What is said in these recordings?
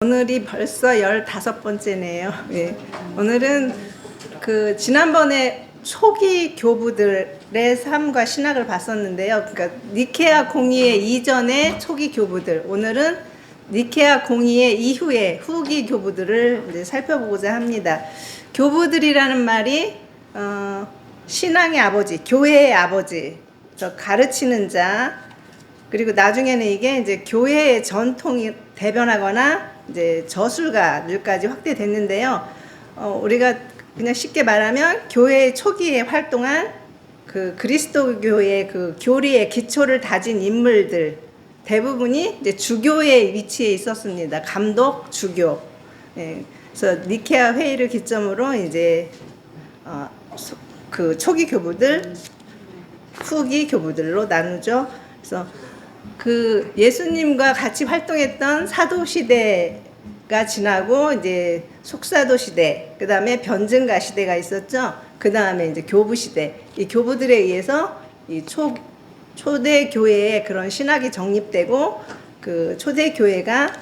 오늘이 벌써 15번째네요. 예. 오늘은 지난번에 초기 교부들의 삶과 신학을 봤었는데요. 그러니까 니케아 공의회 이전의 초기 교부들, 오늘은 니케아 공의회 이후의 후기 교부들을 이제 살펴보고자 합니다. 교부들이라는 말이 신앙의 아버지, 교회의 아버지, 가르치는 자, 그리고 나중에는 이게 이제 교회의 전통이 대변하거나 이제 저술가들까지 확대됐는데요. 우리가 그냥 쉽게 말하면 교회 초기에 활동한 그리스도교의 교리의 기초를 다진 인물들 대부분이 이제 주교의 위치에 있었습니다. 감독, 주교. 예, 그래서 니케아 회의를 기점으로 이제 초기 교부들, 후기 교부들로 나누죠. 그래서 예수님과 같이 활동했던 사도 시대가 지나고 이제 속사도 시대, 그 다음에 변증가 시대가 있었죠. 그 다음에 이제 교부 시대. 이 교부들에 의해서 이 초대 교회에 그런 신학이 정립되고 초대 교회가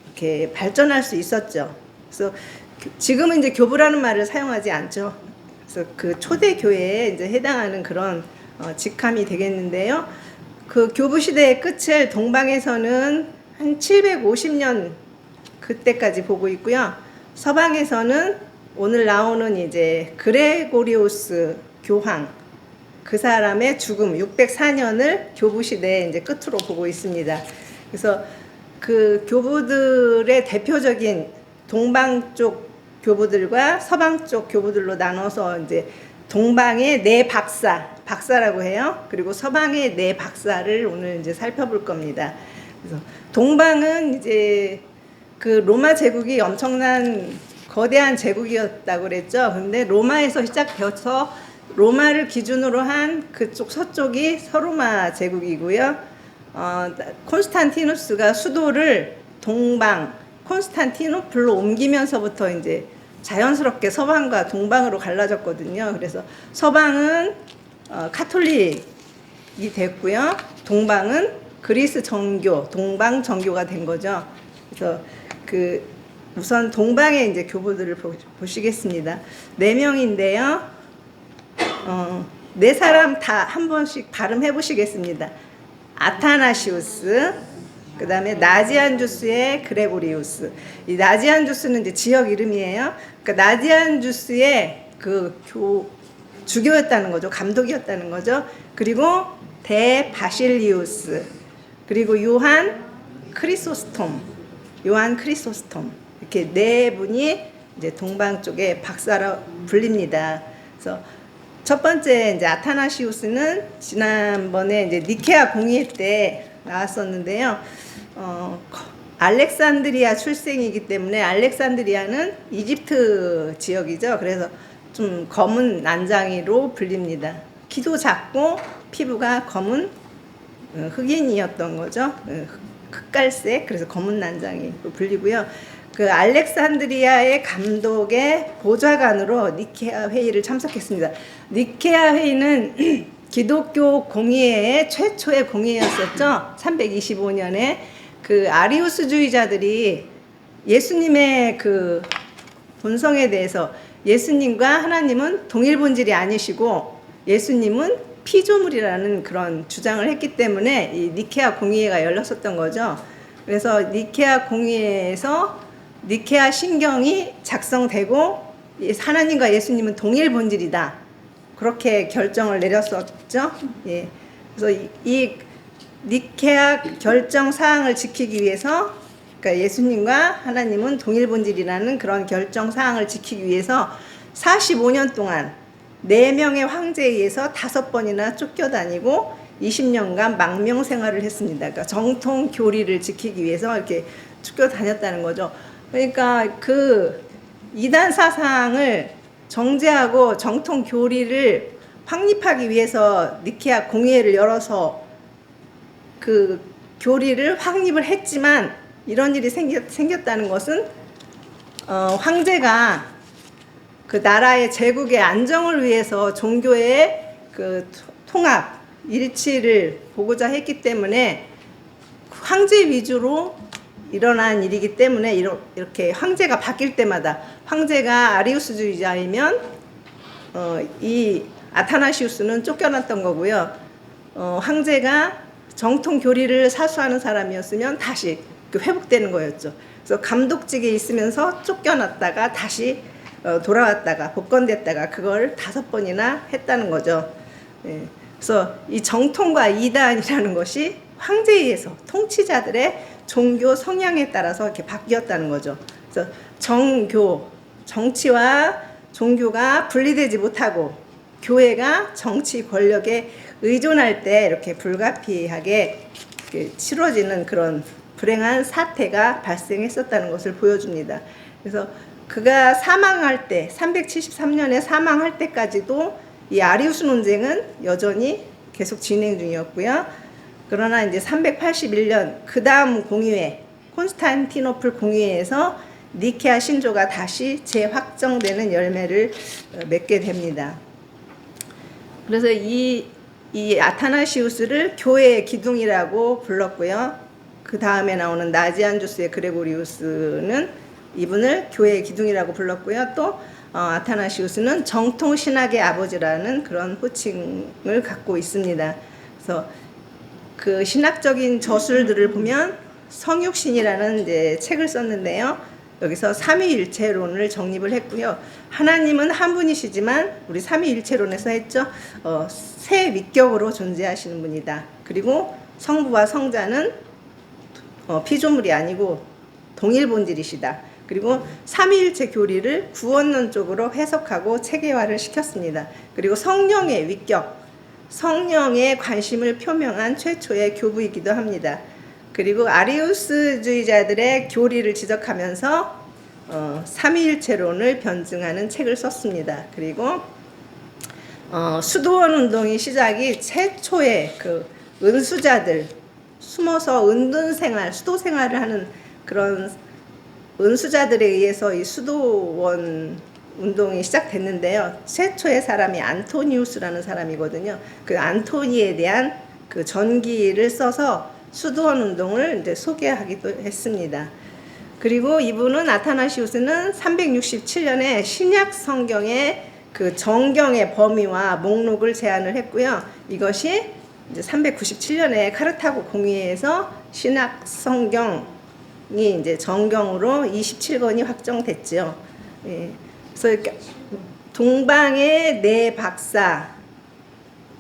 이렇게 발전할 수 있었죠. 그래서 지금은 이제 교부라는 말을 사용하지 않죠. 그래서 초대 교회에 이제 해당하는 그런 직함이 되겠는데요. 교부 시대의 끝을 동방에서는 한 750년 그때까지 보고 있고요. 서방에서는 오늘 나오는 이제 그레고리오스 교황, 그 사람의 죽음 604년을 교부 시대의 이제 끝으로 보고 있습니다. 그래서 교부들의 대표적인 동방 쪽 교부들과 서방 쪽 교부들로 나눠서 이제 동방의 네 박사라고 해요. 그리고 서방의 네 박사를 오늘 이제 살펴볼 겁니다. 그래서 동방은 이제 로마 제국이 엄청난 거대한 제국이었다고 그랬죠. 근데 로마에서 시작되어서 로마를 기준으로 한 그쪽 서쪽이 서로마 제국이고요. 콘스탄티누스가 수도를 동방 콘스탄티노플로 옮기면서부터 이제 자연스럽게 서방과 동방으로 갈라졌거든요. 그래서 서방은 카톨릭이 됐고요. 동방은 그리스 정교, 동방 정교가 된 거죠. 그래서 우선 동방의 이제 교부들을 보시겠습니다. 4명인데요. 네 사람 다 한 번씩 발음해 보시겠습니다. 아타나시우스, 그 다음에 나지안주스의 그레고리우스. 이 나지안주스는 이제 지역 이름이에요. 그러니까 나지안주스의 주교였다는 거죠. 감독이었다는 거죠. 그리고 대바실리우스, 그리고 요한 크리소스톰. 이렇게 네 분이 이제 동방 쪽에 박사로 불립니다. 그래서 첫 번째 이제 아타나시우스는 지난번에 이제 니케아 공의회 때 나왔었는데요. 알렉산드리아 출생이기 때문에 알렉산드리아는 이집트 지역이죠. 그래서 좀 검은 난장이로 불립니다. 키도 작고 피부가 검은 흑인이었던 거죠. 흑갈색, 그래서 검은 난장이로 불리고요. 알렉산드리아의 감독의 보좌관으로 니케아 회의를 참석했습니다. 니케아 회의는 기독교 공의회의 최초의 공의회였었죠. 325년에 아리우스주의자들이 예수님의 본성에 대해서 예수님과 하나님은 동일 본질이 아니시고 예수님은 피조물이라는 그런 주장을 했기 때문에 이 니케아 공의회가 열렸었던 거죠. 그래서 니케아 공의회에서 니케아 신경이 작성되고 하나님과 예수님은 동일 본질이다, 그렇게 결정을 내렸었죠. 예. 그래서 이 니케아 결정 사항을 지키기 위해서, 그러니까 예수님과 하나님은 동일 본질이라는 그런 결정 사항을 지키기 위해서 45년 동안 4명의 황제에 의해서 5번이나 쫓겨다니고 20년간 망명 생활을 했습니다. 그러니까 정통 교리를 지키기 위해서 이렇게 쫓겨다녔다는 거죠. 그러니까 이단 사상을 정제하고 정통 교리를 확립하기 위해서 니케아 공의회를 열어서 교리를 확립을 했지만 이런 일이 생겼다는 것은 황제가 나라의 제국의 안정을 위해서 종교의 통합, 일치를 보고자 했기 때문에 황제 위주로 일어난 일이기 때문에 이렇게 황제가 바뀔 때마다 황제가 아리우스주의자이면 이 아타나시우스는 쫓겨났던 거고요. 황제가 정통 교리를 사수하는 사람이었으면 다시 회복되는 거였죠. 그래서 감독직에 있으면서 쫓겨났다가 다시 돌아왔다가 복권됐다가 그걸 5번이나 했다는 거죠. 예. 그래서 이 정통과 이단이라는 것이 황제에 의해서 통치자들의 종교 성향에 따라서 이렇게 바뀌었다는 거죠. 그래서 정치와 종교가 분리되지 못하고 교회가 정치 권력에 의존할 때 이렇게 불가피하게 치러지는 그런 불행한 사태가 발생했었다는 것을 보여줍니다. 그래서 그가 사망할 때 373년에 사망할 때까지도 이 아리우스 논쟁은 여전히 계속 진행 중이었고요. 그러나 이제 381년 그 다음 공의회 콘스탄티노플 공의회에서 니케아 신조가 다시 재확정되는 열매를 맺게 됩니다. 그래서 이 아타나시우스를 교회의 기둥이라고 불렀고요. 그 다음에 나오는 나지안주스의 그레고리우스는 이분을 교회의 기둥이라고 불렀고요. 또 아타나시우스는 정통 신학의 아버지라는 그런 호칭을 갖고 있습니다. 그래서 그 신학적인 저술들을 보면 성육신이라는 이제 책을 썼는데요. 여기서 삼위일체론을 정립을 했고요. 하나님은 한 분이시지만 우리 삼위일체론에서 했죠. 세 위격으로 존재하시는 분이다. 그리고 성부와 성자는 피조물이 아니고 동일 본질이시다. 그리고 삼위일체 교리를 구원론적으로 해석하고 체계화를 시켰습니다. 그리고 성령의 위격, 성령의 관심을 표명한 최초의 교부이기도 합니다. 그리고 아리우스주의자들의 교리를 지적하면서 삼위일체론을 변증하는 책을 썼습니다. 그리고 수도원 운동이 시작이 최초의 그 은수자들 숨어서 은둔 생활, 수도 생활을 하는 그런 은수자들에 의해서 이 수도원 운동이 시작됐는데요. 최초의 사람이 안토니우스라는 사람이거든요. 그 안토니에 대한 그 전기를 써서 수도원 운동을 이제 소개하기도 했습니다. 그리고 이분은 아타나시우스는 367년에 신약 성경의 그 정경의 범위와 목록을 제안을 했고요. 이것이 이제 397년에 카르타고 공의회에서 신약 성경이 이제 정경으로 27권이 확정됐죠. 예. 그래서 동방의 네 박사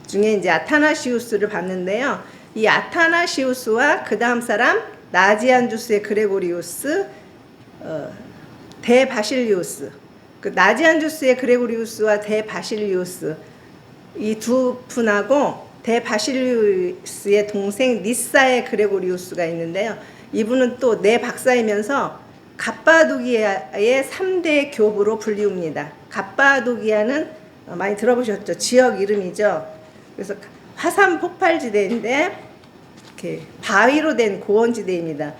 중에 이제 아타나시우스를 봤는데요. 이 아타나시우스와 그 다음 사람 나지안주스의 그레고리우스, 대바실리우스, 그 나지안주스의 그레고리우스와 대바실리우스 이 두 분하고 대바실리우스의 동생 니사의 그레고리우스가 있는데요. 이분은 또 네 박사이면서 갑바도기아의 3대 교부로 불리웁니다. 갑바도기아는 많이 들어보셨죠? 지역 이름이죠. 그래서 화산 폭발지대인데 이렇게 바위로 된 고원지대입니다.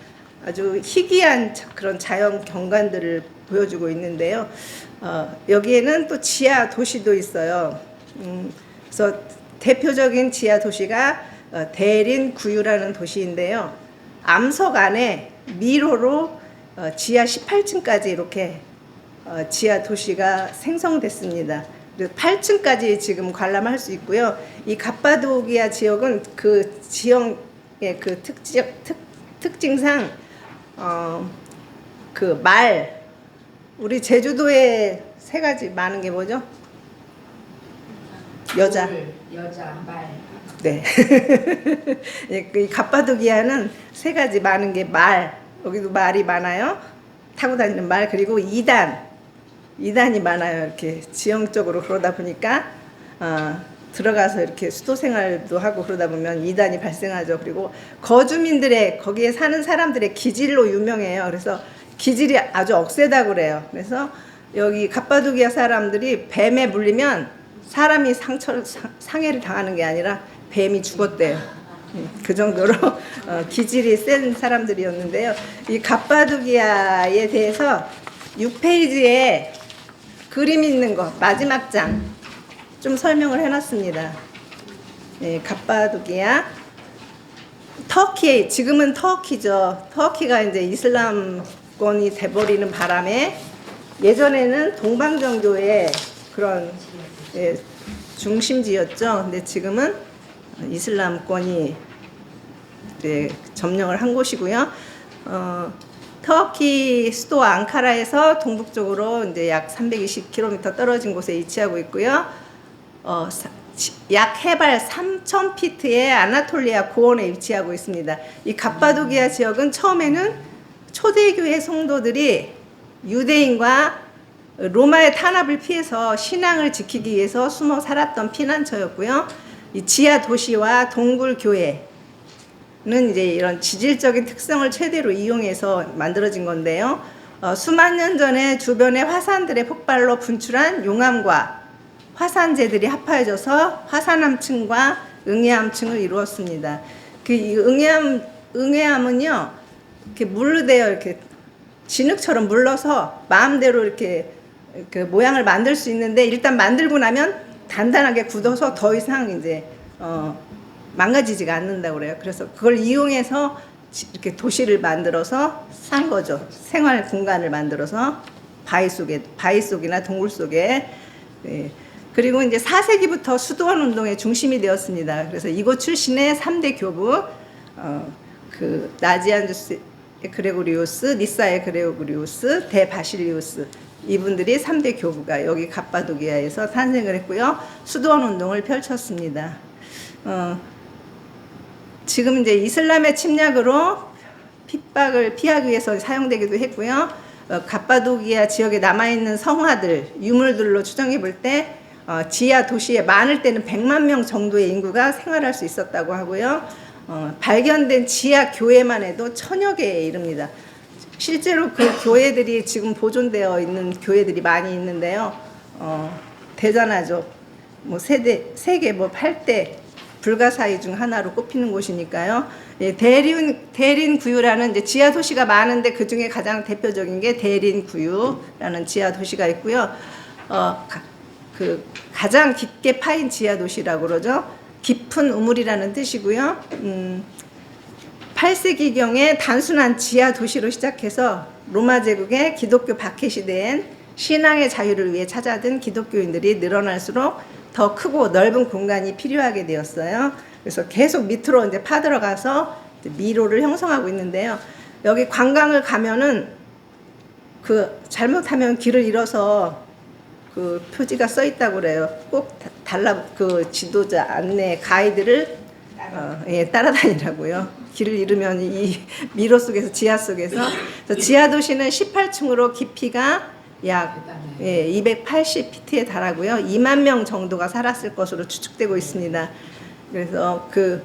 아주 희귀한 그런 자연 경관들을 보여주고 있는데요. 여기에는 또 지하 도시도 있어요. 그래서 대표적인 지하 도시가 대린구유라는 도시인데요. 암석 안에 미로로 지하 18층까지 이렇게 지하 도시가 생성됐습니다. 8층까지 지금 관람할 수 있고요. 이 갑바도기아 지역은 그 지역의 그 특징상 그 말, 우리 제주도에 세 가지 많은 게 뭐죠? 여자, 말. 네. 이 갑바도기아는 세 가지 많은 게 말, 여기도 말이 많아요. 타고 다니는 말, 그리고 이단이 많아요. 이렇게 지형적으로 그러다 보니까 들어가서 이렇게 수도 생활도 하고 그러다 보면 이단이 발생하죠. 그리고 거주민들의 거기에 사는 사람들의 기질로 유명해요. 그래서 기질이 아주 억세다고 그래요. 그래서 여기 갑바도기아 사람들이 뱀에 물리면 사람이 상해를 당하는 게 아니라 뱀이 죽었대요. 그 정도로 기질이 센 사람들이었는데요. 이 갑바도기아에 대해서 6페이지에 그림 있는 거 마지막 장 좀 설명을 해놨습니다. 네, 갑바도기아 터키, 지금은 터키죠. 터키가 이제 이슬람권이 돼버리는 바람에 예전에는 동방정교의 그런 예, 중심지였죠. 근데 지금은 이슬람권이 이제 점령을 한 곳이고요. 터키 수도 앙카라에서 동북쪽으로 이제 약 320km 떨어진 곳에 위치하고 있고요. 약 해발 3,000피트의 아나톨리아 고원에 위치하고 있습니다. 이 갑바도기아 지역은 처음에는 초대교회 성도들이 유대인과 로마의 탄압을 피해서 신앙을 지키기 위해서 숨어 살았던 피난처였고요. 이 지하 도시와 동굴 교회는 이제 이런 지질적인 특성을 최대로 이용해서 만들어진 건데요. 수만 년 전에 주변의 화산들의 폭발로 분출한 용암과 화산재들이 합하여져서 화산암층과 응해암층을 이루었습니다. 응해암은요, 이렇게 물로 되어 이렇게 진흙처럼 물러서 마음대로 이렇게 그 모양을 만들 수 있는데 일단 만들고 나면 단단하게 굳어서 더 이상 이제 망가지지가 않는다고 그래요. 그래서 그걸 이용해서 이렇게 도시를 만들어서 산 거죠. 생활 공간을 만들어서 바위 속이나 동굴 속에. 예. 그리고 이제 4세기부터 수도원 운동의 중심이 되었습니다. 그래서 이곳 출신의 3대 교부, 그 나지안주스 그레고리우스, 니사의 그레고리우스, 대바실리우스, 이분들이 3대 교부가 여기 갑바도기아에서 탄생을 했고요. 수도원 운동을 펼쳤습니다. 지금 이제 이슬람의 침략으로 핍박을 피하기 위해서 사용되기도 했고요. 갑바도기아 지역에 남아있는 성화들, 유물들로 추정해 볼 때 지하 도시에 많을 때는 100만 명 정도의 인구가 생활할 수 있었다고 하고요. 발견된 지하 교회만 해도 1000여 개에 이릅니다. 실제로 그 교회들이 지금 보존되어 있는 교회들이 많이 있는데요. 대단하죠. 뭐 세계 뭐 8대 불가사의 중 하나로 꼽히는 곳이니까요. 예, 대린구유라는 이제 지하 도시가 많은데 그 중에 가장 대표적인 게 대린구유라는 지하 도시가 있고요. 그 가장 깊게 파인 지하 도시라고 그러죠. 깊은 우물이라는 뜻이고요. 8세기경에 단순한 지하 도시로 시작해서 로마 제국의 기독교 박해 시대엔 신앙의 자유를 위해 찾아든 기독교인들이 늘어날수록 더 크고 넓은 공간이 필요하게 되었어요. 그래서 계속 밑으로 이제 파들어가서 이제 미로를 형성하고 있는데요. 여기 관광을 가면은 그 잘못하면 길을 잃어서 그 표지가 써 있다고 그래요. 꼭 그 지도자 안내 가이드를 따라다니라고요. 길을 잃으면 이 미로 속에서 지하 속에서 지하 도시는 18층으로 깊이가 약 280피트에 달하고요. 2만 명 정도가 살았을 것으로 추측되고 있습니다. 그래서 그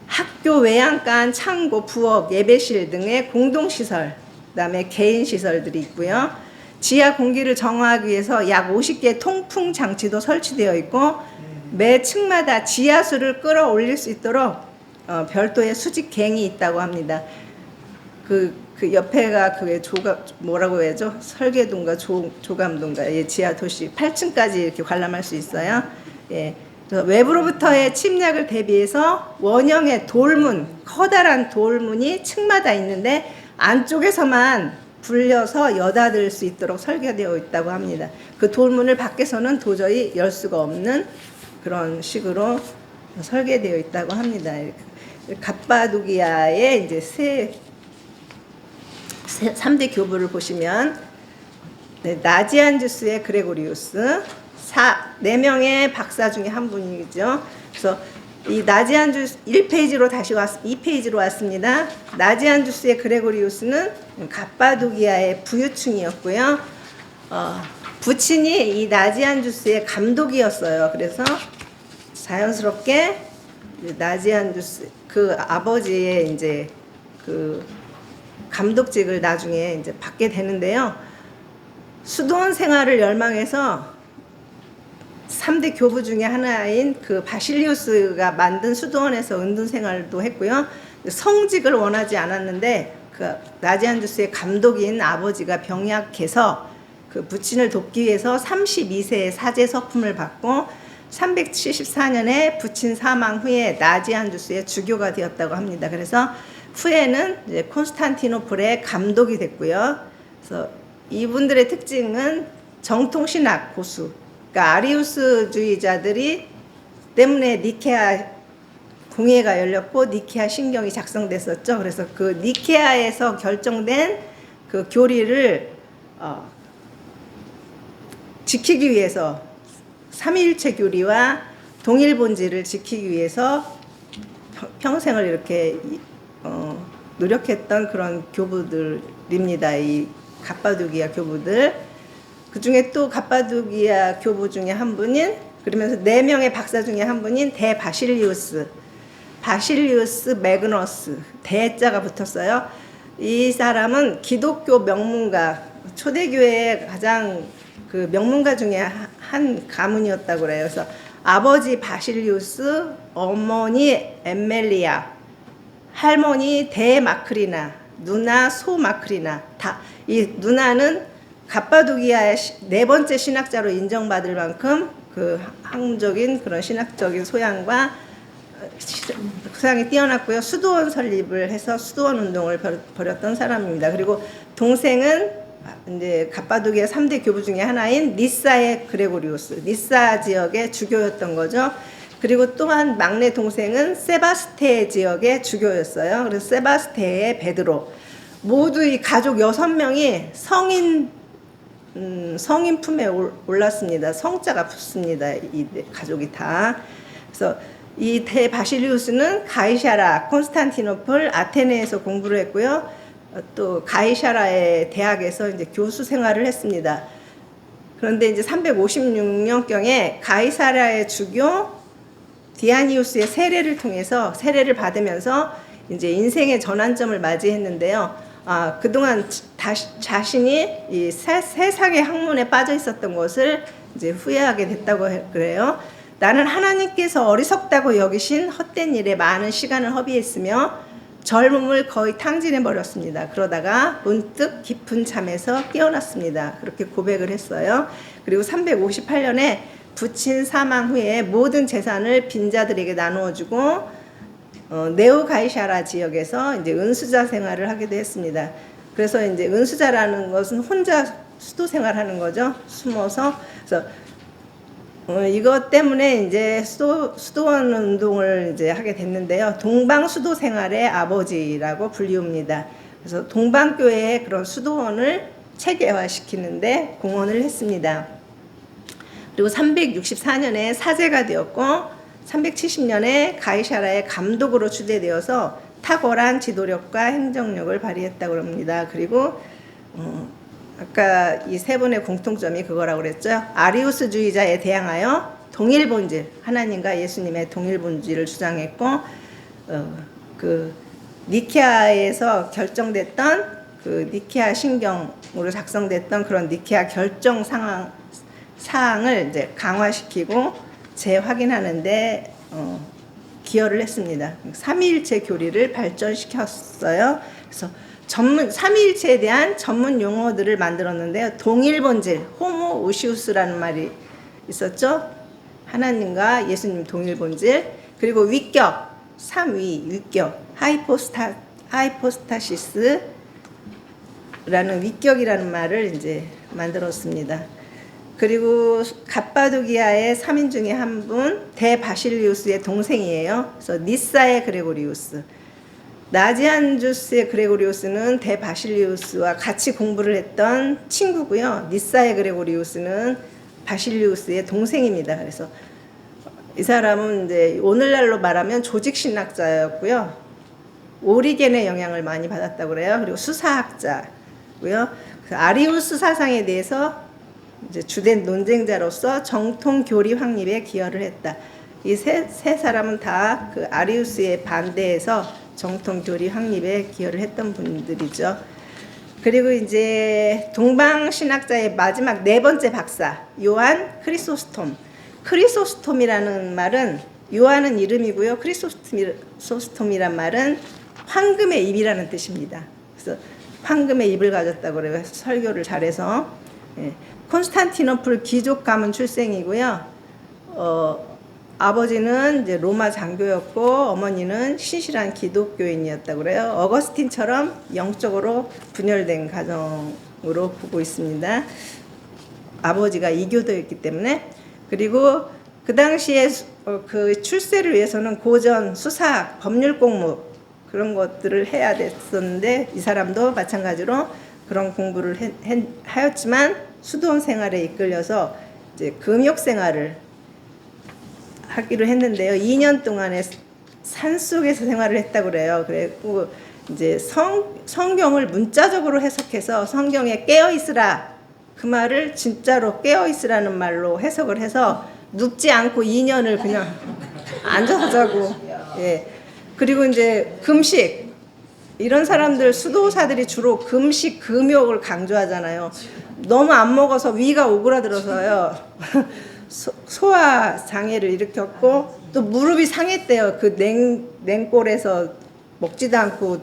학교, 외양간, 창고, 부엌, 예배실 등의 공동시설, 그다음에 개인 시설들이 있고요. 지하 공기를 정화하기 위해서 약 50개의 통풍 장치도 설치되어 있고 매 층마다 지하수를 끌어올릴 수 있도록 별도의 수직갱이 있다고 합니다. 그 옆에가 그게 뭐라고 해야죠? 설계동과 조감동가 예, 지하 도시 8층까지 이렇게 관람할 수 있어요. 예. 외부로부터의 침략을 대비해서 원형의 돌문, 커다란 돌문이 층마다 있는데 안쪽에서만 불려서 여닫을 수 있도록 설계되어 있다고 합니다. 그 돌문을 밖에서는 도저히 열 수가 없는 그런 식으로 설계되어 있다고 합니다. 갑바도기아의 이제 3대 교부를 보시면 나지안주스의 그레고리우스 4명의 박사 중에 한 분이죠. 그래서 이 나지안주스 1페이지로 다시 2페이지로 왔습니다. 나지안주스의 그레고리우스는 갑바도기아의 부유층이었고요. 부친이 이 나지안주스의 감독이었어요. 그래서 자연스럽게 나지안주스 그 아버지의 이제 그 감독직을 나중에 이제 받게 되는데요. 수도원 생활을 열망해서 3대 교부 중에 하나인 그 바실리우스가 만든 수도원에서 은둔 생활도 했고요. 성직을 원하지 않았는데 그 나지안주스의 감독인 아버지가 병약해서 그 부친을 돕기 위해서 32세의 사제 서품을 받고 374년에 부친 사망 후에 나지안주스의 주교가 되었다고 합니다. 그래서 후에는 이제 콘스탄티노플의 감독이 됐고요. 그래서 이분들의 특징은 정통신학 고수, 그러니까 아리우스주의자들이 때문에 니케아 공회가 열렸고 니케아 신경이 작성됐었죠. 그래서 그 니케아에서 결정된 그 교리를 지키기 위해서 삼위일체 교리와 동일 본질을 지키기 위해서 평생을 이렇게 노력했던 그런 교부들입니다. 이 갑바도기아 교부들. 그 중에 또 갑바도기아 교부 중에 한 분인, 그러면서 4명의 박사 중에 한 분인 바실리우스 매그너스, 대자가 붙었어요. 이 사람은 기독교 명문가, 초대교회의 가장 그 명문가 중에 한 가문이었다고 그래요. 그래서 아버지 바실리우스, 어머니 엠멜리아, 할머니 대마크리나, 누나 소마크리나. 이 누나는 갑바도기아의 4번째 신학자로 인정받을 만큼 그 학문적인 그런 신학적인 소양과 소양이 뛰어났고요. 수도원 설립을 해서 수도원 운동을 벌였던 사람입니다. 그리고 동생은 이제 갑바도기아 3대 교부 중에 하나인 니사의 그레고리우스, 니사 지역의 주교였던 거죠. 그리고 또한 막내 동생은 세바스테 지역의 주교였어요. 그래서 세바스테의 베드로. 모두 이 가족 6명이 성인 품에 올랐습니다. 성자가 붙습니다. 이 가족이 다. 그래서 이 바실리우스는 가이샤라, 콘스탄티노플, 아테네에서 공부를 했고요. 또 가이샤라의 대학에서 이제 교수 생활을 했습니다. 그런데 이제 356년경에 가이사라의 주교 디아니우스의 세례를 받으면서 이제 인생의 전환점을 맞이했는데요. 그동안 자신이 이 세상의 학문에 빠져 있었던 것을 이제 후회하게 됐다고 그래요. 나는 하나님께서 어리석다고 여기신 헛된 일에 많은 시간을 허비했으며 젊음을 거의 탕진해 버렸습니다. 그러다가 문득 깊은 잠에서 깨어났습니다. 그렇게 고백을 했어요. 그리고 358년에 부친 사망 후에 모든 재산을 빈자들에게 나누어 주고 네오 가이샤라 지역에서 이제 은수자 생활을 하기도 했습니다. 그래서 이제 은수자라는 것은 혼자 수도 생활하는 거죠. 숨어서. 그래서 이것 때문에 이제 수도원 운동을 이제 하게 됐는데요. 동방 수도 생활의 아버지라고 불리웁니다. 그래서 동방교회의 그런 수도원을 체계화시키는데 공헌을 했습니다. 그리고 364년에 사제가 되었고 370년에 가이샤라의 감독으로 추대되어서 탁월한 지도력과 행정력을 발휘했다고 합니다. 그리고 아까 이 3분의 공통점이 그거라고 그랬죠. 아리우스주의자에 대항하여 동일 본질, 하나님과 예수님의 동일 본질을 주장했고 그 니케아에서 결정됐던 그 니케아 신경으로 작성됐던 그런 니케아 결정 사항을 이제 강화시키고 재확인하는데 기여를 했습니다. 삼위일체 교리를 발전시켰어요. 그래서 삼위일체에 대한 전문 용어들을 만들었는데요. 동일 본질, 호모우시우스라는 말이 있었죠. 하나님과 예수님 동일 본질. 그리고 위격, 삼위, 위격, 하이포스타시스라는 위격이라는 말을 이제 만들었습니다. 그리고 갑바도기아의 3인 중에 한 분, 대바실리우스의 동생이에요. 그래서 니사의 그레고리우스. 나지안주스의 그레고리우스는 대바실리우스와 같이 공부를 했던 친구고요. 니사의 그레고리우스는 바실리우스의 동생입니다. 그래서 이 사람은 이제 오늘날로 말하면 조직신학자였고요. 오리겐의 영향을 많이 받았다고 그래요. 그리고 수사학자고요. 아리우스 사상에 대해서 이제 주된 논쟁자로서 정통 교리 확립에 기여를 했다. 이 세 사람은 다 그 아리우스의 반대에서 정통 교리 확립에 기여를 했던 분들이죠. 그리고 이제 동방 신학자의 마지막 4번째 박사 요한 크리소스톰. 크리소스톰이라는 말은 요한은 이름이고요. 크리소스톰이란 말은 황금의 입이라는 뜻입니다. 그래서 황금의 입을 가졌다고 그래요. 설교를 잘해서. 콘스탄티노플 귀족 가문 출생이고요. 아버지는 이제 로마 장교였고 어머니는 신실한 기독교인이었다고 그래요. 어거스틴처럼 영적으로 분열된 가정으로 보고 있습니다. 아버지가 이교도였기 때문에. 그리고 그 당시에 그 출세를 위해서는 고전, 수사학, 법률 공부 그런 것들을 해야 됐었는데 이 사람도 마찬가지로 그런 공부를 하였지만 수도원 생활에 이끌려서 이제 금욕 생활을 하기로 했는데요. 2년 동안에 산 속에서 생활을 했다고 그래요. 그리고 이제 성경을 문자적으로 해석해서 성경에 깨어 있으라 그 말을 진짜로 깨어 있으라는 말로 해석을 해서 눕지 않고 2년을 그냥 앉아서 자고, 예. 그리고 이제 금식, 이런 사람들 수도사들이 주로 금식 금욕을 강조하잖아요. 너무 안 먹어서 위가 오그라들어서요. 소화 장애를 일으켰고 또 무릎이 상했대요. 그 냉골에서 먹지도 않고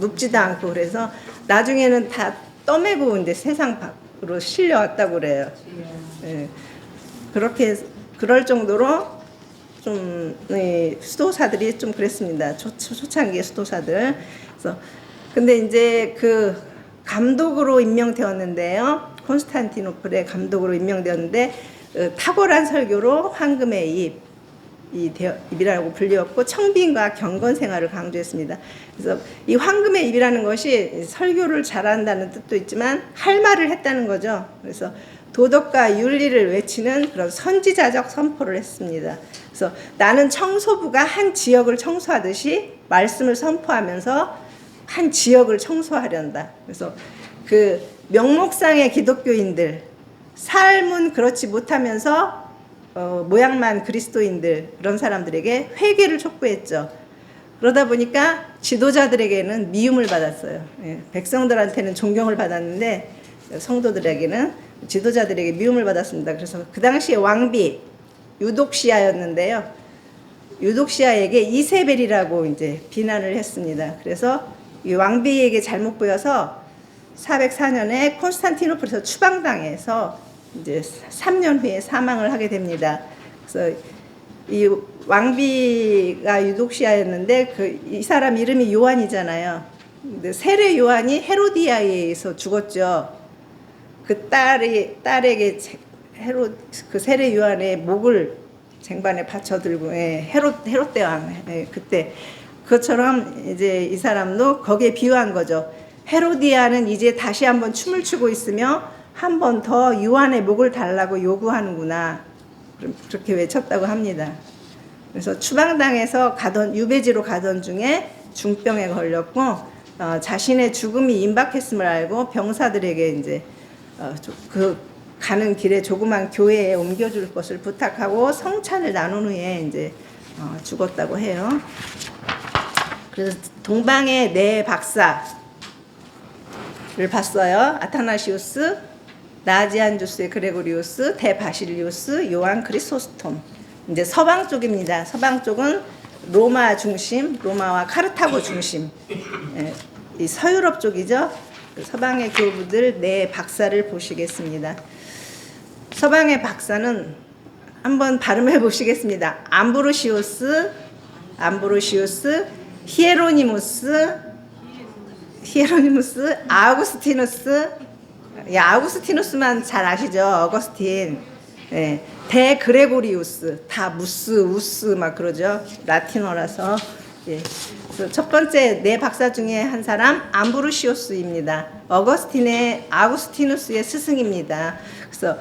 눕지도 않고. 그래서 나중에는 다 떠매고 이제 세상 밖으로 실려왔다고 그래요. 예. 그렇게 그럴 정도로 좀 수도사들이 좀 그랬습니다. 초창기의 수도사들. 그래서 근데 이제 그 감독으로 임명되었는데요. 콘스탄티노플의 감독으로 임명되었는데 탁월한 설교로 황금의 입이라고 불리웠고 청빈과 경건 생활을 강조했습니다. 그래서 이 황금의 입이라는 것이 설교를 잘한다는 뜻도 있지만 할 말을 했다는 거죠. 그래서 도덕과 윤리를 외치는 그런 선지자적 선포를 했습니다. 그래서 나는 청소부가 한 지역을 청소하듯이 말씀을 선포하면서 한 지역을 청소하련다. 그래서 그 명목상의 기독교인들, 삶은 그렇지 못하면서 모양만 그리스도인들, 그런 사람들에게 회개를 촉구했죠. 그러다 보니까 지도자들에게는 미움을 받았어요. 예, 백성들한테는 존경을 받았는데 성도들에게는, 지도자들에게 미움을 받았습니다. 그래서 그 당시에 왕비 유독시아였는데요. 유독시아에게 이세벨이라고 이제 비난을 했습니다. 그래서 이 왕비에게 잘못 보여서 404년에 콘스탄티노플에서 추방당해서 이제 3년 후에 사망을 하게 됩니다. 그래서 이 왕비가 유독시아였는데 이 사람 이름이 요한이잖아요. 근데 세례 요한이 헤로디아에 의해서 죽었죠. 그 딸에게 그 세례 요한의 목을 쟁반에 받쳐들고, 예, 헤롯 대왕, 예, 그때 그것처럼 이제 이 사람도 거기에 비유한 거죠. 헤로디아는 이제 다시 한번 춤을 추고 있으며 한 번 더 요한의 목을 달라고 요구하는구나, 그렇게 외쳤다고 합니다. 그래서 추방당해서 유배지로 가던 중에 중병에 걸렸고 자신의 죽음이 임박했음을 알고 병사들에게 이제 그 가는 길에 조그만 교회에 옮겨줄 것을 부탁하고 성찬을 나눈 후에 이제 죽었다고 해요. 그래서 동방의 네 박사를 봤어요. 아타나시우스, 나지안주스의 그레고리우스, 대바실리우스, 요한 크리소스톰. 이제 서방 쪽입니다. 서방 쪽은 로마 중심, 로마와 카르타고 중심. 이 서유럽 쪽이죠. 서방의 교부들 네 박사를 보시겠습니다. 서방의 박사는 한번 발음해 보시겠습니다. 암브로시우스, 히에로니무스, 아우구스티누스. 아우구스티누스만 잘 아시죠? 어거스틴. 예, 대그레고리우스. 다 우스 막 그러죠. 라틴어라서. 예. 그래서 첫 번째 네 박사 중에 한 사람 암브로시우스입니다. 아우구스티누스의 스승입니다. 그래서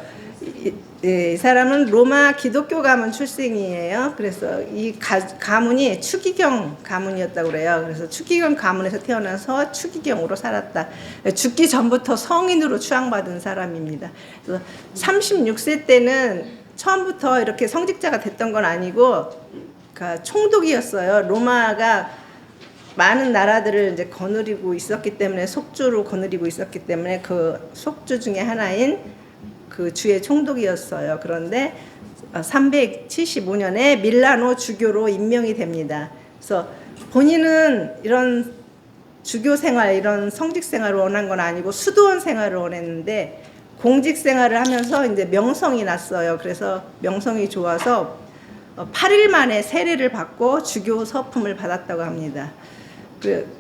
이 사람은 로마 기독교 가문 출생이에요. 그래서 이 가문이 추기경 가문이었다고 그래요. 그래서 추기경 가문에서 태어나서 추기경으로 살았다. 죽기 전부터 성인으로 추앙받은 사람입니다. 그래서 36세 때는 처음부터 이렇게 성직자가 됐던 건 아니고 총독이었어요. 로마가 많은 나라들을 이제 거느리고 있었기 때문에, 속주로 거느리고 있었기 때문에 그 속주 중에 하나인 그 주의 총독이었어요. 그런데 375년에 밀라노 주교로 임명이 됩니다. 그래서 본인은 이런 주교 생활, 이런 성직 생활을 원한 건 아니고 수도원 생활을 원했는데 공직 생활을 하면서 이제 명성이 났어요. 그래서 명성이 좋아서 8일 만에 세례를 받고 주교 서품을 받았다고 합니다.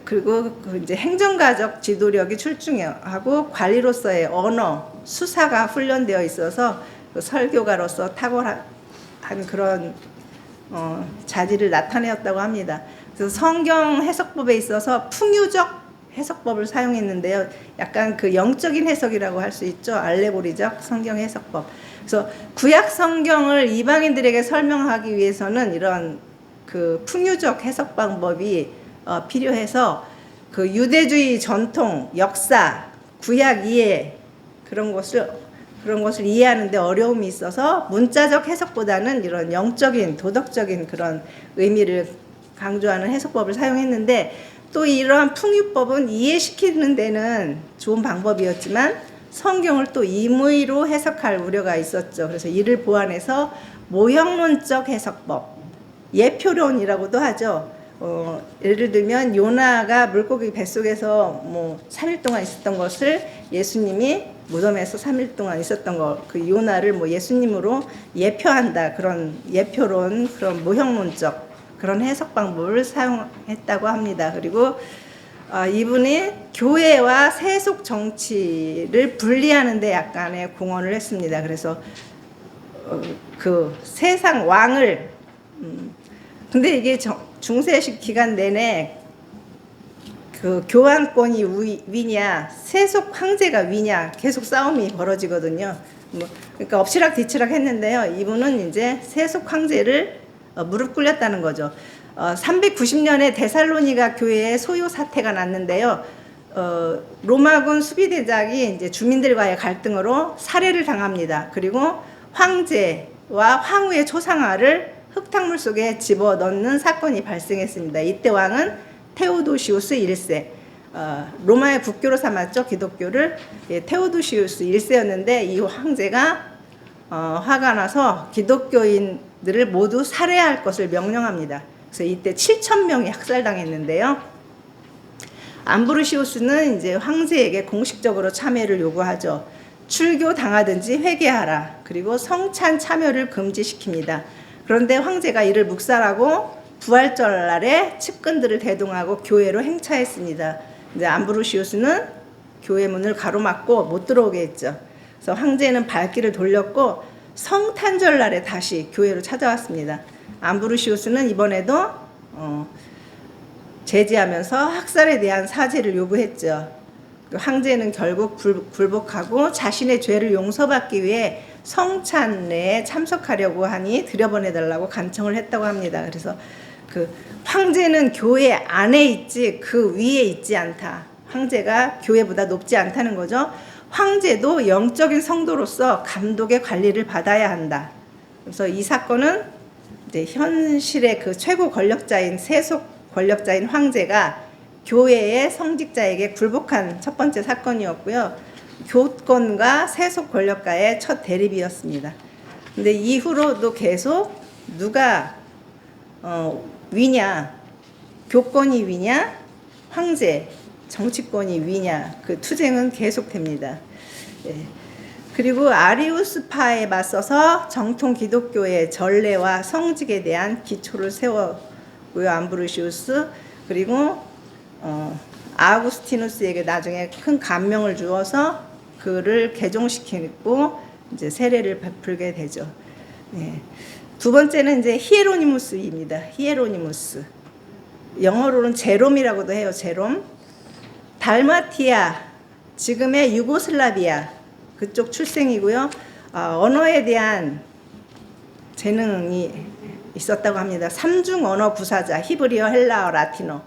그리고 이제 행정가적 지도력이 출중하고 관리로서의 언어, 수사가 훈련되어 있어서 그 설교가로서 탁월한 그런 자질을 나타내었다고 합니다. 그래서 성경 해석법에 있어서 풍유적 해석법을 사용했는데요. 약간 그 영적인 해석이라고 할 수 있죠. 알레고리적 성경 해석법. 그래서 구약 성경을 이방인들에게 설명하기 위해서는 이런 그 풍유적 해석 방법이 필요해서 그 유대주의 전통, 역사, 구약 이해 그런 것을 이해하는데 어려움이 있어서 문자적 해석보다는 이런 영적인, 도덕적인 그런 의미를 강조하는 해석법을 사용했는데 또 이러한 풍유법은 이해시키는 데는 좋은 방법이었지만 성경을 또 임의로 해석할 우려가 있었죠. 그래서 이를 보완해서 모형론적 해석법, 예표론이라고도 하죠. 예를 들면 요나가 물고기 뱃속에서 3일 동안 있었던 것을 예수님이 무덤에서 3일 동안 있었던 그 요나를 예수님으로 예표한다. 그런 예표론, 그런 모형론적 그런 해석 방법을 사용했다고 합니다. 그리고 이분이 교회와 세속 정치를 분리하는 데 약간의 공헌을 했습니다. 그래서 그 세상 왕을 근데 이게 중세식 기간 내내 그 교황권이 위냐 세속 황제가 위냐 계속 싸움이 벌어지거든요. 그러니까 엎치락뒤치락 했는데요. 이분은 이제 세속 황제를 무릎 꿇렸다는 거죠. 390년에 데살로니가 교회에 소요 사태가 났는데요. 로마군 수비대장이 이제 주민들과의 갈등으로 살해를 당합니다. 그리고 황제와 황후의 초상화를 흙탕물 속에 집어넣는 사건이 발생했습니다. 이때 왕은 테오도시우스 1세, 로마의 국교로 삼았죠. 기독교를. 테오도시우스 1세였는데 이 황제가 화가 나서 기독교인들을 모두 살해할 것을 명령합니다. 그래서 이때 7,000명이 학살당했는데요. 암브로시우스는 이제 황제에게 공식적으로 참여를 요구하죠. 출교 당하든지 회개하라. 그리고 성찬 참여를 금지시킵니다. 그런데 황제가 이를 묵살하고 부활절 날에 측근들을 대동하고 교회로 행차했습니다. 이제 암브로시우스는 교회 문을 가로막고 못 들어오게 했죠. 그래서 황제는 발길을 돌렸고 성탄절 날에 다시 교회로 찾아왔습니다. 암브로시우스는 이번에도 제지하면서 학살에 대한 사죄를 요구했죠. 황제는 결국 굴복하고 자신의 죄를 용서받기 위해 성찬에 참석하려고 하니 들여보내달라고 간청을 했다고 합니다. 그래서 그 황제는 교회 안에 있지 그 위에 있지 않다. 황제가 교회보다 높지 않다는 거죠. 황제도 영적인 성도로서 감독의 관리를 받아야 한다. 그래서 이 사건은 이제 현실의 그 최고 권력자인 세속 권력자인 황제가 교회의 성직자에게 굴복한 첫 번째 사건이었고요. 교권과 세속 권력가의 첫 대립이었습니다. 근데 이후로도 계속 누가 위냐, 교권이 위냐, 황제, 정치권이 위냐 그 투쟁은 계속됩니다. 예. 그리고 아리우스파에 맞서서 정통 기독교의 전례와 성직에 대한 기초를 세웠고요. 암브로시우스 그리고 아우구스티누스에게 나중에 큰 감명을 주어서 그를 개종시키고 이제 세례를 베풀게 되죠. 예. 두 번째는 이제 히에로니무스입니다. 히에로니무스. 영어로는 제롬이라고도 해요. 제롬. 달마티아, 지금의 유고슬라비아 그쪽 출생이고요. 언어에 대한 재능이 있었다고 합니다. 3중 언어 구사자, 히브리어, 헬라어, 라틴어.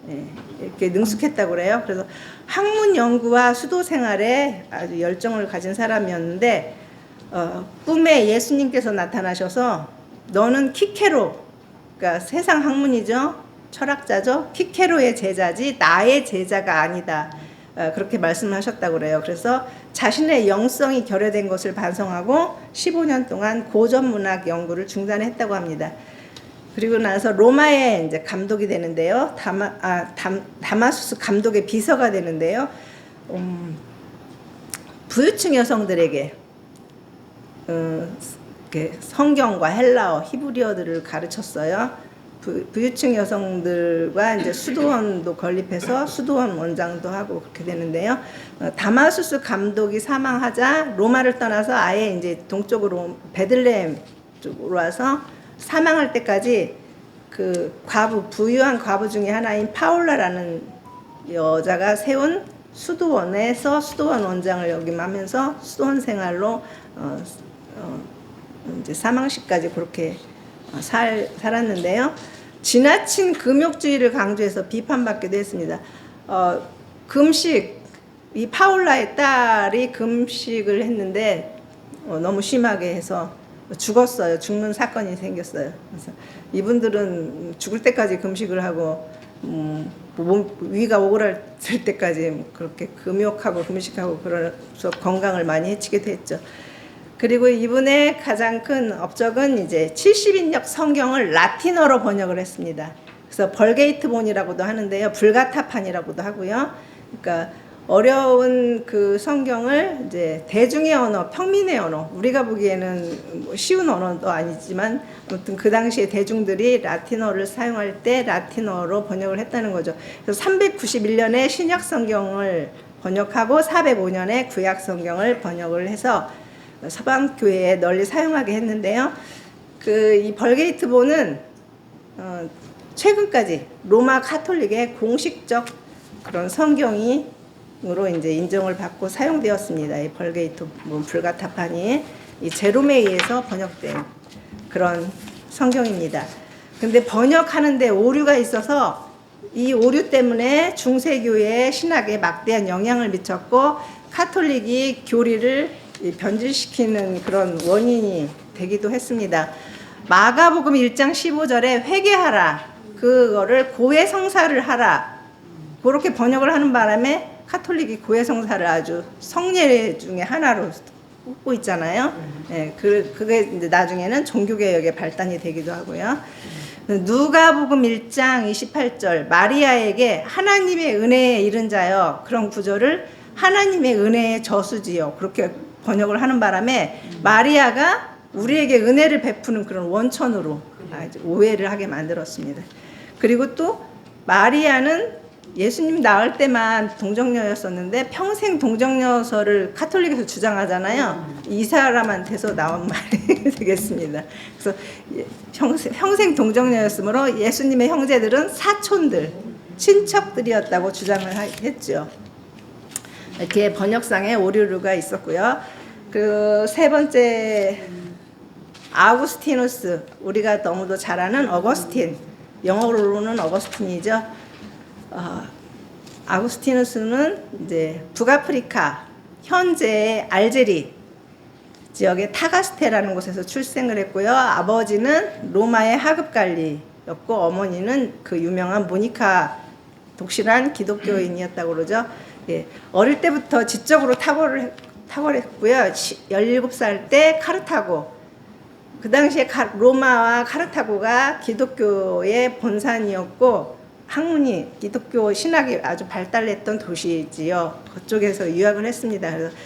예, 이렇게 능숙했다고 그래요. 그래서 학문 연구와 수도 생활에 아주 열정을 가진 사람이었는데 꿈에 예수님께서 나타나셔서 너는 키케로, 그러니까 세상 학문이죠. 철학자죠. 키케로의 제자지 나의 제자가 아니다. 그렇게 말씀하셨다고 그래요. 그래서 자신의 영성이 결여된 것을 반성하고 15년 동안 고전문학 연구를 중단했다고 합니다. 그리고 나서 로마의 이제 감독이 되는데요. 다마수스 감독의 비서가 되는데요. 부유층 여성들에게 성경과 헬라어, 히브리어들을 가르쳤어요. 부유층 여성들과 이제 수도원도 건립해서 수도원 원장도 하고 그렇게 되는데요. 다마수스 감독이 사망하자 로마를 떠나서 아예 이제 동쪽으로 베들레헴 쪽으로 와서 사망할 때까지 그 부유한 과부 중에 하나인 파울라라는 여자가 세운 수도원에서 수도원 원장을 역임하면서 수도원 생활로 이제 사망시까지 그렇게 살았는데요. 지나친 금욕주의를 강조해서 비판받기도 했습니다. 금식, 이 파울라의 딸이 금식을 했는데 너무 심하게 해서 죽었어요. 죽는 사건이 생겼어요. 그래서 이분들은 죽을 때까지 금식을 하고 위가 오그라들 때까지 그렇게 금욕하고 금식하고 그래서 건강을 많이 해치기도 했죠. 그리고 이분의 가장 큰 업적은 이제 70인역 성경을 라틴어로 번역을 했습니다. 그래서 벌게이트본이라고도 하는데요. 불가타판이라고도 하고요. 그러니까 어려운 그 성경을 이제 대중의 언어, 평민의 언어, 우리가 보기에는 쉬운 언어도 아니지만 아무튼 그 당시에 대중들이 라틴어를 사용할 때 라틴어로 번역을 했다는 거죠. 그래서 391년에 신약 성경을 번역하고 405년에 구약 성경을 번역을 해서 서방 교회에 널리 사용하게 했는데요. 이 벌게이트본은 최근까지 로마 카톨릭의 공식적 그런 성경으로 이제 인정을 받고 사용되었습니다. 이 벌게이트본 불가타판이 이 제롬에 의해서 번역된 그런 성경입니다. 근데 번역하는데 오류가 있어서 이 오류 때문에 중세교회의 신학에 막대한 영향을 미쳤고 카톨릭이 교리를 변질시키는 그런 원인이 되기도 했습니다. 마가복음 1장 15절에 회개하라, 그거를 고해성사를 하라, 그렇게 번역을 하는 바람에 카톨릭이 고해성사를 아주 성례 중에 하나로 꼽고 있잖아요. 네, 그게 이제 나중에는 종교개혁의 발단이 되기도 하고요. 누가복음 1장 28절 마리아에게 하나님의 은혜에 이른 자여, 그런 구절을 하나님의 은혜의 저수지요, 그렇게 번역을 하는 바람에 마리아가 우리에게 은혜를 베푸는 그런 원천으로 오해를 하게 만들었습니다. 그리고 또 마리아는 예수님 낳을 때만 동정녀였었는데 평생 동정녀서를 카톨릭에서 주장하잖아요. 이 사람한테서 나온 말이 되겠습니다. 그래서 평생 동정녀였으므로 예수님의 형제들은 사촌들, 친척들이었다고 주장을 했죠. 이렇게 번역상에 오류가 있었고요. 그 세 번째, 아우구스티누스, 우리가 너무도 잘 아는 어거스틴, 영어로는 어거스틴이죠. 아구스티누스는 이제 북아프리카, 현재의 알제리 지역의 타가스테라는 곳에서 출생을 했고요. 아버지는 로마의 하급관리였고 어머니는 그 유명한 모니카 독실한 기독교인이었다고 그러죠. 예, 어릴 때부터 지적으로 탁월했고요. 17살 때 카르타고, 그 당시에 로마와 카르타고가 기독교의 본산이었고 학문이 기독교 신학이 아주 발달했던 도시지요. 그쪽에서 유학을 했습니다. 그래서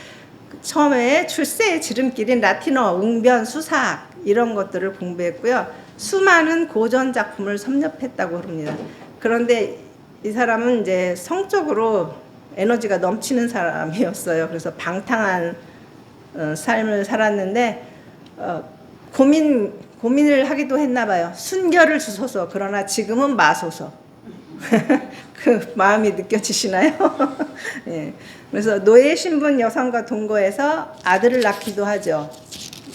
처음에 출세의 지름길인 라틴어, 웅변, 수사학 이런 것들을 공부했고요. 수많은 고전 작품을 섭렵했다고 합니다. 그런데 이 사람은 이제 성적으로 에너지가 넘치는 사람이었어요. 그래서 방탕한 삶을 살았는데 고민을 하기도 했나 봐요. 순결을 주소서, 그러나 지금은 마소서. 그 마음이 느껴지시나요? 예. 그래서 노예 신분 여성과 동거해서 아들을 낳기도 하죠.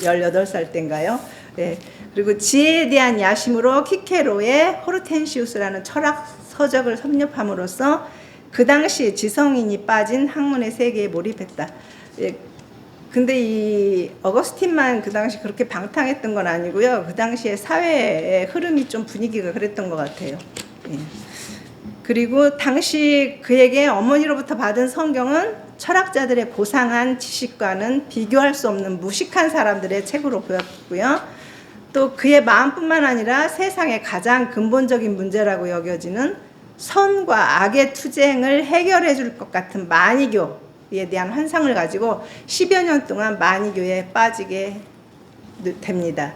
18살 때인가요? 예. 그리고 지혜에 대한 야심으로 키케로의 호르텐시우스라는 철학 서적을 섭렵함으로써 그 당시 지성인이 빠진 학문의 세계에 몰입했다. 예. 근데 이 어거스틴만 그 당시 그렇게 방탕했던 건 아니고요. 그 당시에 사회의 흐름이 좀 분위기가 그랬던 것 같아요. 예. 그리고 당시 그에게 어머니로부터 받은 성경은 철학자들의 고상한 지식과는 비교할 수 없는 무식한 사람들의 책으로 보였고요. 또 그의 마음뿐만 아니라 세상의 가장 근본적인 문제라고 여겨지는 선과 악의 투쟁을 해결해 줄 것 같은 만이교, 대한 환상을 가지고 10여 년 동안 만이교에 빠지게 됩니다.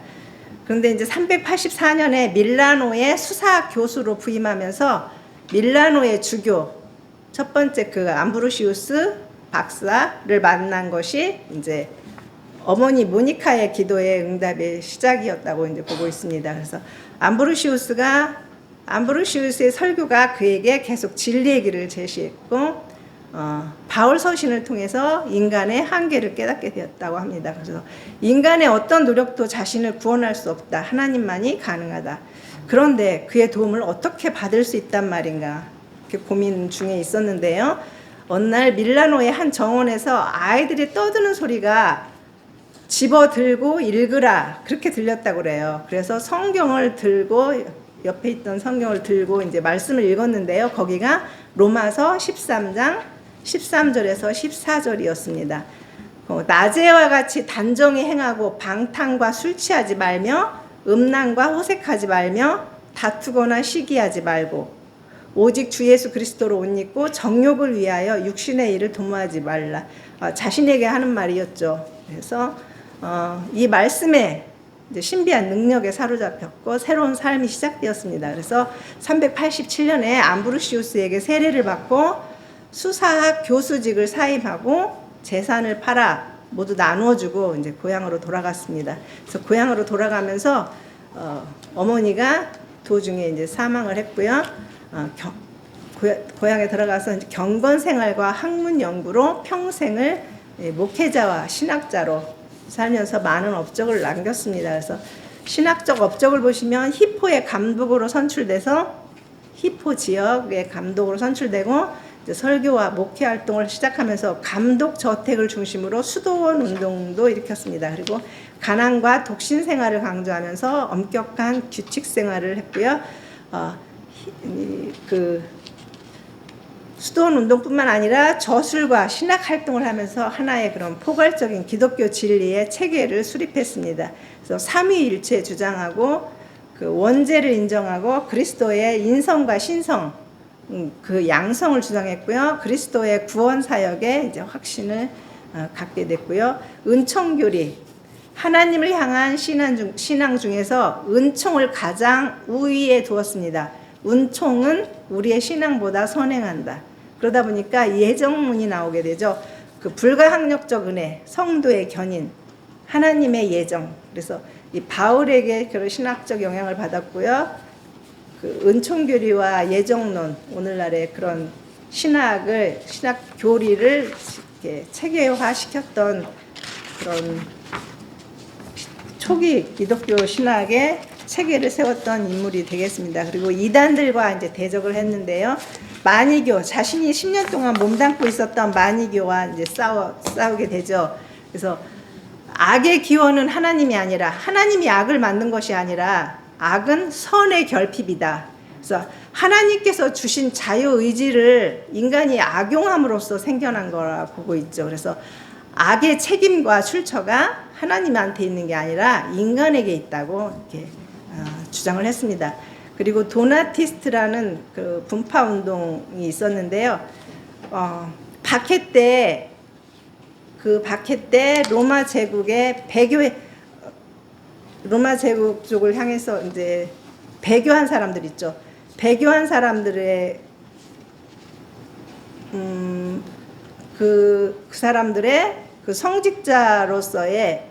그런데 이제 384년에 밀라노의 수사학 교수로 부임하면서 밀라노의 주교 첫 번째 그 암브로시우스 박사를 만난 것이 이제 어머니 모니카의 기도의 응답의 시작이었다고 이제 보고 있습니다. 그래서 암브로시우스의 설교가 그에게 계속 진리의 길을 제시했고 바울 서신을 통해서 인간의 한계를 깨닫게 되었다고 합니다. 그래서 인간의 어떤 노력도 자신을 구원할 수 없다. 하나님만이 가능하다. 그런데 그의 도움을 어떻게 받을 수 있단 말인가 이렇게 고민 중에 있었는데요. 어느 날 밀라노의 한 정원에서 아이들이 떠드는 소리가 집어들고 읽으라 그렇게 들렸다고 그래요. 그래서 성경을 들고 옆에 있던 성경을 들고 이제 말씀을 읽었는데요. 거기가 로마서 13장 13절에서 14절이었습니다. 낮에와 같이 단정히 행하고 방탕과 술 취하지 말며 음란과 호색하지 말며 다투거나 시기하지 말고 오직 주 예수 그리스도로 옷 입고 정욕을 위하여 육신의 일을 도모하지 말라. 자신에게 하는 말이었죠. 그래서 이 말씀에 이제 신비한 능력에 사로잡혔고 새로운 삶이 시작되었습니다. 그래서 387년에 암브로시우스에게 세례를 받고 수사학 교수직을 사임하고 재산을 팔아 모두 나누어주고 이제 고향으로 돌아갔습니다. 그래서 고향으로 돌아가면서 어머니가 도중에 이제 사망을 했고요. 고향에 들어가서 이제 경건 생활과 학문 연구로 평생을 목회자와 신학자로 살면서 많은 업적을 남겼습니다. 그래서 신학적 업적을 보시면 히포의 감독으로 선출돼서 히포 지역의 감독으로 선출되고 이제 설교와 목회 활동을 시작하면서 감독 저택을 중심으로 수도원 운동도 일으켰습니다. 그리고 가난과 독신 생활을 강조하면서 엄격한 규칙 생활을 했고요. 수도원 운동뿐만 아니라 저술과 신학 활동을 하면서 하나의 그런 포괄적인 기독교 진리의 체계를 수립했습니다. 그래서 삼위일체 주장하고 그 원죄를 인정하고 그리스도의 인성과 신성, 그 양성을 주장했고요. 그리스도의 구원 사역에 이제 확신을 갖게 됐고요. 은총교리, 하나님을 향한 신앙 중에서 은총을 가장 우위에 두었습니다. 은총은 우리의 신앙보다 선행한다. 그러다 보니까 예정문이 나오게 되죠. 그 불가항력적 은혜, 성도의 견인, 하나님의 예정. 그래서 이 바울에게 그런 신학적 영향을 받았고요. 그 은총교리와 예정론, 오늘날의 그런 신학 교리를 이렇게 체계화시켰던 그런 초기 기독교 신학의 체계를 세웠던 인물이 되겠습니다. 그리고 이단들과 이제 대적을 했는데요. 만이교, 자신이 10년 동안 몸담고 있었던 만이교와 이제 싸우게 되죠. 그래서 악의 기원은 하나님이 아니라, 하나님이 악을 만든 것이 아니라 악은 선의 결핍이다. 그래서 하나님께서 주신 자유의지를 인간이 악용함으로써 생겨난 거라 보고 있죠. 그래서 악의 책임과 출처가 하나님한테 있는 게 아니라 인간에게 있다고 이렇게 주장을 했습니다. 그리고 도나티스트라는 그 분파 운동이 있었는데요. 박해 때 로마 제국의 로마 제국 쪽을 향해서 이제 배교한 사람들 있죠. 배교한 사람들의 그 사람들의 그 성직자로서의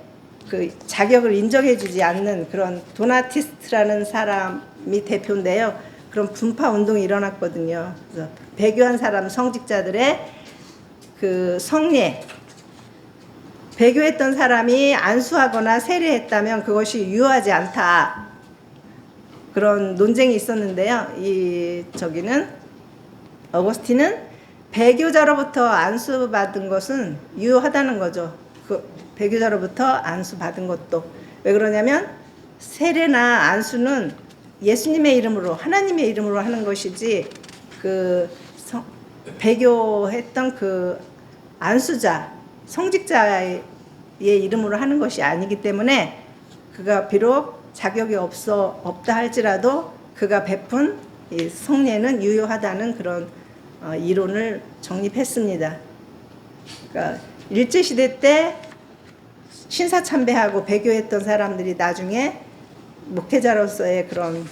그 자격을 인정해주지 않는 그런 도나티스트라는 사람이 대표인데요. 그런 분파 운동이 일어났거든요. 그래서 배교한 사람 성직자들의 그 성례, 배교했던 사람이 안수하거나 세례했다면 그것이 유효하지 않다. 그런 논쟁이 있었는데요. 어거스틴은 배교자로부터 안수받은 것은 유효하다는 거죠. 그 배교자로부터 안수받은 것도. 왜 그러냐면 세례나 안수는 예수님의 이름으로, 하나님의 이름으로 하는 것이지 배교했던 그 안수자, 성직자의 이름으로 하는 것이 아니기 때문에 그가 비록 자격이 없다 할지라도 그가 베푼 이 성례는 유효하다는 그런 이론을 정립했습니다. 그러니까 일제시대 때 신사참배하고 배교했던 사람들이 나중에 목회자로서의 그런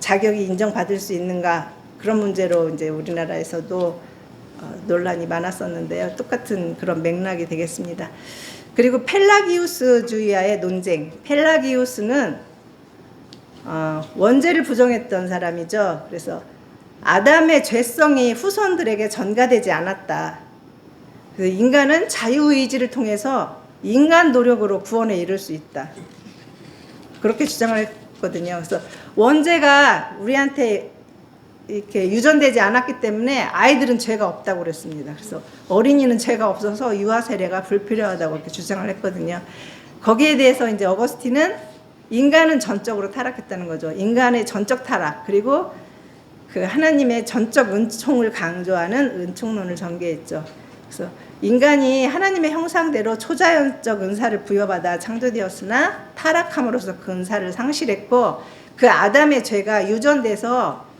자격이 인정받을 수 있는가, 그런 문제로 이제 우리나라에서도 논란이 많았었는데요. 똑같은 그런 맥락이 되겠습니다. 그리고 펠라기우스주의와의 논쟁. 펠라기우스는 원죄를 부정했던 사람이죠. 그래서 아담의 죄성이 후손들에게 전가되지 않았다. 그래서 인간은 자유의지를 통해서 인간 노력으로 구원에 이를 수 있다. 그렇게 주장을 했거든요. 그래서 원죄가 우리한테 이렇게 유전되지 않았기 때문에 아이들은 죄가 없다고 그랬습니다. 그래서 어린이는 죄가 없어서 유아 세례가 불필요하다고 이렇게 주장을 했거든요. 거기에 대해서 이제 어거스틴은 인간은 전적으로 타락했다는 거죠. 인간의 전적 타락, 그리고 그 하나님의 전적 은총을 강조하는 은총론을 전개했죠. 그래서 인간이 하나님의 형상대로 초자연적 은사를 부여받아 창조되었으나 타락함으로써 그 은사를 상실했고, 그 아담의 죄가 유전돼서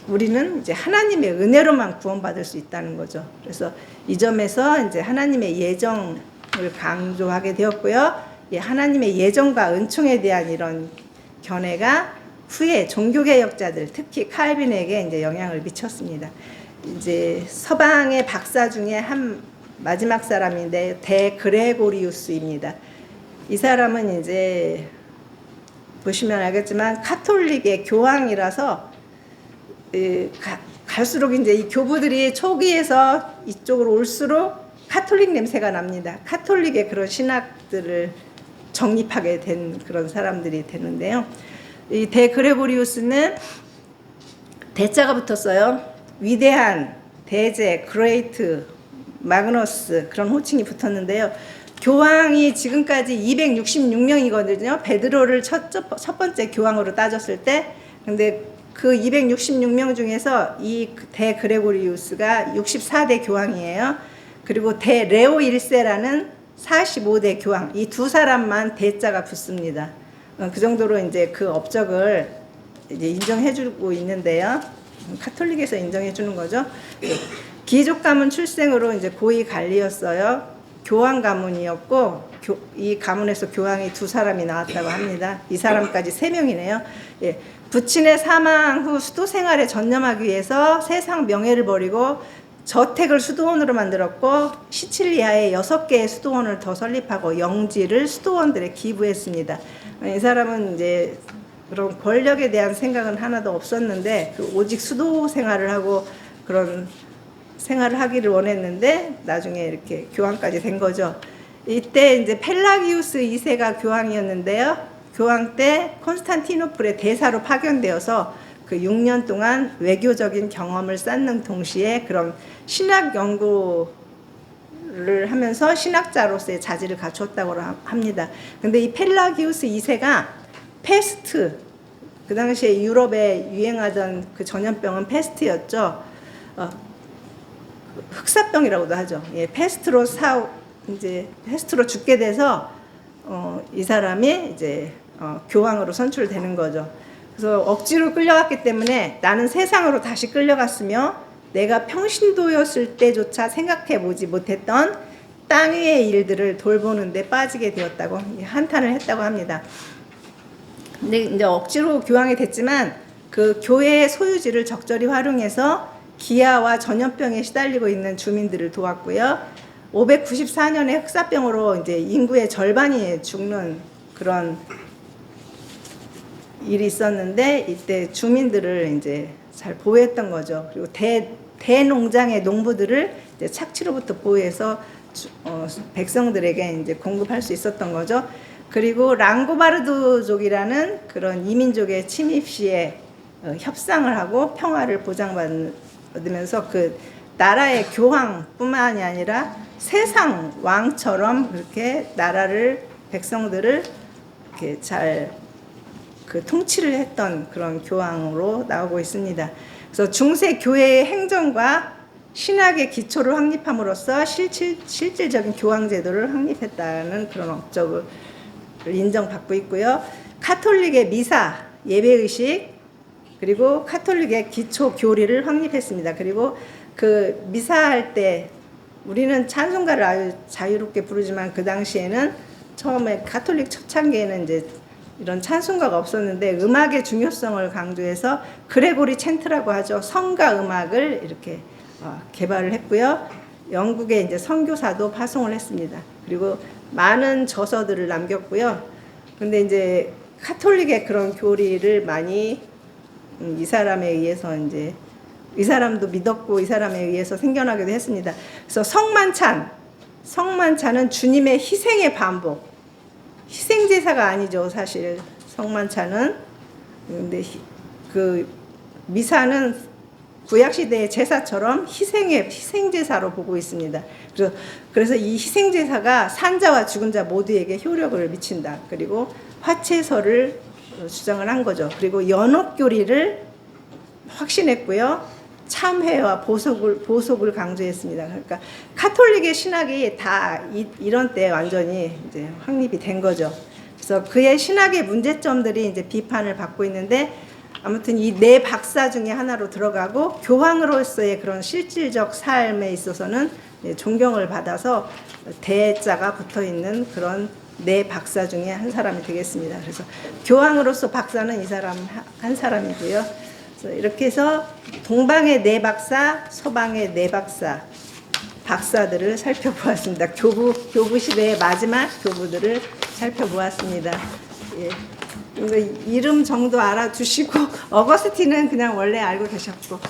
우리는 이제 하나님의 은혜로만 구원받을 수 있다는 거죠. 그래서 이 점에서 이제 하나님의 예정을 강조하게 되었고요. 하나님의 예정과 은총에 대한 이런 견해가 후에 종교개혁자들, 특히 칼빈에게 이제 영향을 미쳤습니다. 이제 서방의 박사 중에 한 마지막 사람인데 대 그레고리우스입니다. 이 사람은 이제 보시면 알겠지만 카톨릭의 교황이라서 갈수록 이제 이 교부들이 초기에서 이쪽으로 올수록 카톨릭 냄새가 납니다. 카톨릭의 그런 신학들을 정립하게 된 그런 사람들이 되는데요. 이 대 그레고리우스는 대자가 붙었어요. 위대한, 대제, 그레이트, 마그너스, 그런 호칭이 붙었는데요. 교황이 지금까지 266명이거든요. 베드로를 첫 번째 교황으로 따졌을 때. 근데 그 266명 중에서 이 대 그레고리우스가 64대 교황이에요. 그리고 대 레오 1세라는 45대 교황, 이 두 사람만 대자가 붙습니다. 그 정도로 이제 그 업적을 이제 인정해주고 있는데요. 카톨릭에서 인정해주는 거죠. 귀족 가문 출생으로 이제 고위 관리였어요. 교황 가문이었고, 이 가문에서 교황이 두 사람이 나왔다고 합니다. 이 사람까지 세 명이네요. 예. 부친의 사망 후 수도 생활에 전념하기 위해서 세상 명예를 버리고 저택을 수도원으로 만들었고, 시칠리아에 6개의 수도원을 더 설립하고 영지를 수도원들에 기부했습니다. 이 사람은 이제 그런 권력에 대한 생각은 하나도 없었는데 오직 수도 생활을 하고 그런 생활을 하기를 원했는데 나중에 이렇게 교황까지 된 거죠. 이때 이제 펠라기우스 2세가 교황이었는데요. 교황 때 콘스탄티노플의 대사로 파견되어서 그 6년 동안 외교적인 경험을 쌓는 동시에 그런 신학 연구를 하면서 신학자로서의 자질을 갖췄다고 합니다. 근데 이 펠라기우스 2세가 페스트, 그 당시에 유럽에 유행하던 그 전염병은 페스트였죠. 흑사병이라고도 하죠. 예, 페스트로 죽게 돼서 이 사람이 이제 교황으로 선출되는 거죠. 그래서 억지로 끌려갔기 때문에 나는 세상으로 다시 끌려갔으며 내가 평신도였을 때조차 생각해보지 못했던 땅 위의 일들을 돌보는 데 빠지게 되었다고 한탄을 했다고 합니다. 근데 이제 억지로 교황이 됐지만 그 교회의 소유지를 적절히 활용해서 기아와 전염병에 시달리고 있는 주민들을 도왔고요. 594년에 흑사병으로 이제 인구의 절반이 죽는 그런 일이 있었는데 이때 주민들을 이제 잘 보호했던 거죠. 그리고 대농장의 농부들을 이제 착취로부터 보호해서 백성들에게 이제 공급할 수 있었던 거죠. 그리고 랑고바르드족이라는 그런 이민족의 침입 시에 협상을 하고 평화를 보장받으면서 그 나라의 교황뿐만이 아니라 세상 왕처럼 그렇게 나라를 백성들을 이렇게 잘 그 통치를 했던 그런 교황으로 나오고 있습니다. 그래서 중세 교회의 행정과 신학의 기초를 확립함으로써 실질적인 교황 제도를 확립했다는 그런 업적을 인정받고 있고요. 카톨릭의 미사, 예배의식, 그리고 카톨릭의 기초 교리를 확립했습니다. 그리고 그 미사할 때 우리는 찬송가를 아주 자유롭게 부르지만 그 당시에는 처음에 가톨릭 초창기에는 이제 이런 찬송가가 없었는데 음악의 중요성을 강조해서 그레고리 챈트라고 하죠. 성가 음악을 이렇게 개발을 했고요. 영국에 이제 선교사도 파송을 했습니다. 그리고 많은 저서들을 남겼고요. 근데 이제 카톨릭의 그런 교리를 많이 이 사람에 의해서 이제 이 사람도 믿었고 이 사람에 의해서 생겨나기도 했습니다. 그래서 성만찬은 주님의 희생의 반복. 희생 제사가 아니죠, 사실 성만찬은. 근데 그 미사는 구약 시대의 제사처럼 희생 제사로 보고 있습니다. 그래서 이 희생 제사가 산자와 죽은 자 모두에게 효력을 미친다. 그리고 화채설을 주장을 한 거죠. 그리고 연옥 교리를 확신했고요. 참회와 보속을 강조했습니다. 그러니까 카톨릭의 신학이 다 이런 때 완전히 이제 확립이 된 거죠. 그래서 그의 신학의 문제점들이 이제 비판을 받고 있는데 아무튼 이 네 박사 중에 하나로 들어가고 교황으로서의 그런 실질적 삶에 있어서는 존경을 받아서 대자가 붙어 있는 그런 네 박사 중에 한 사람이 되겠습니다. 그래서 교황으로서 박사는 이 사람 한 사람이고요. 이렇게 해서 동방의 네 박사, 서방의 네 박사들을 살펴보았습니다. 교부 시대의 마지막 교부들을 살펴보았습니다. 예. 이름 정도 알아두시고 어거스틴은 그냥 원래 알고 계셨고